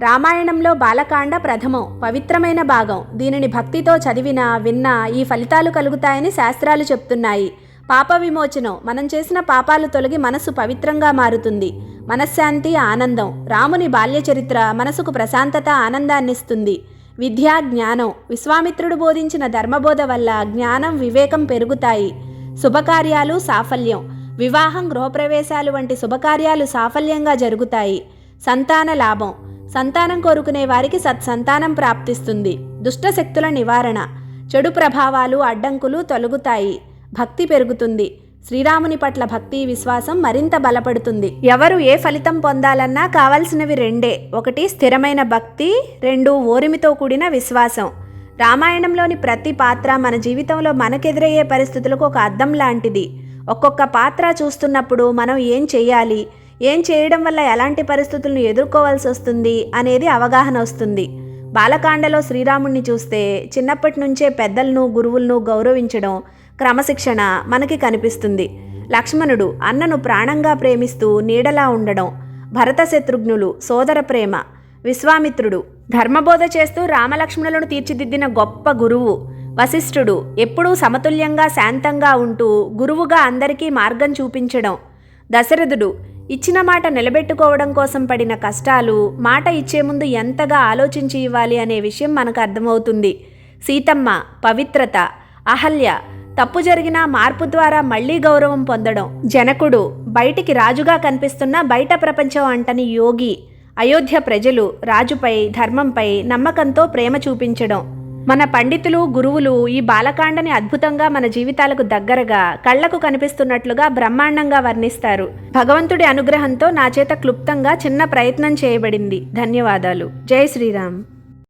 రామాయణంలో బాలకాండ ప్రథమం, పవిత్రమైన భాగం. దీనిని భక్తితో చదివినా విన్నా ఈ ఫలితాలు కలుగుతాయని శాస్త్రాలు చెప్తున్నాయి. పాప విమోచనం, మనం చేసిన పాపాలు తొలగి మనస్సు పవిత్రంగా మారుతుంది. మనశ్శాంతి, ఆనందం. రాముని బాల్య చరిత్ర మనసుకు ప్రశాంతత, ఆనందాన్నిస్తుంది. విద్య, జ్ఞానం. విశ్వామిత్రుడు బోధించిన ధర్మబోధ వల్ల జ్ఞానం, వివేకం పెరుగుతాయి. శుభకార్యాలు, సాఫల్యం. వివాహం, గృహప్రవేశాలు వంటి శుభకార్యాలు సాఫల్యంగా జరుగుతాయి. సంతాన లాభం. సంతానం కోరుకునే వారికి సత్సంతానం ప్రాప్తిస్తుంది. దుష్టశక్తుల నివారణ. చెడు ప్రభావాలు, అడ్డంకులు తొలగుతాయి. భక్తి పెరుగుతుంది. శ్రీరాముని పట్ల భక్తి, విశ్వాసం మరింత బలపడుతుంది. ఎవరు ఏ ఫలితం పొందాలన్నా కావాల్సినవి రెండే. ఒకటి స్థిరమైన భక్తి, రెండు ఓరిమితో కూడిన విశ్వాసం. రామాయణంలోని ప్రతి పాత్ర మన జీవితంలో మనకెదురయ్యే పరిస్థితులకు ఒక అద్దం లాంటిది. ఒక్కొక్క పాత్ర చూస్తున్నప్పుడు మనం ఏం చేయాలి, ఏం చేయడం వల్ల ఎలాంటి పరిస్థితులను ఎదుర్కోవాల్సి వస్తుంది అనేది అవగాహన వస్తుంది. బాలకాండలో శ్రీరాముణ్ణి చూస్తే చిన్నప్పటి నుంచే పెద్దలను, గురువులను గౌరవించడం, క్రమశిక్షణ మనకి కనిపిస్తుంది. లక్ష్మణుడు అన్నను ప్రాణంగా ప్రేమిస్తూ నీడలా ఉండడం. భరత శత్రుఘ్నులు సోదర ప్రేమ. విశ్వామిత్రుడు ధర్మబోధ చేస్తూ రామలక్ష్మణులను తీర్చిదిద్దిన గొప్ప గురువు. వశిష్ఠుడు ఎప్పుడూ సమతుల్యంగా, శాంతంగా ఉంటూ గురువుగా అందరికీ మార్గం చూపించడం. దశరథుడు ఇచ్చిన మాట నిలబెట్టుకోవడం కోసం పడిన కష్టాలు, మాట ఇచ్చే ముందు ఎంతగా ఆలోచించి ఇవ్వాలి అనే విషయం మనకు అర్థమవుతుంది. సీతమ్మ పవిత్రత. అహల్య తప్పు జరిగినా మార్పు ద్వారా మళ్లీ గౌరవం పొందడం. జనకుడు బయటికి రాజుగా కనిపిస్తున్న బయట ప్రపంచం అంటని యోగి. అయోధ్య ప్రజలు రాజుపై, ధర్మంపై నమ్మకంతో ప్రేమ చూపించడం. మన పండితులు, గురువులు ఈ బాలకాండని అద్భుతంగా మన జీవితాలకు దగ్గరగా, కళ్లకు కనిపిస్తున్నట్లుగా బ్రహ్మాండంగా వర్ణిస్తారు. భగవంతుడి అనుగ్రహంతో నా చేత క్లుప్తంగా చిన్న ప్రయత్నం చేయబడింది. ధన్యవాదాలు. జై శ్రీరామ్.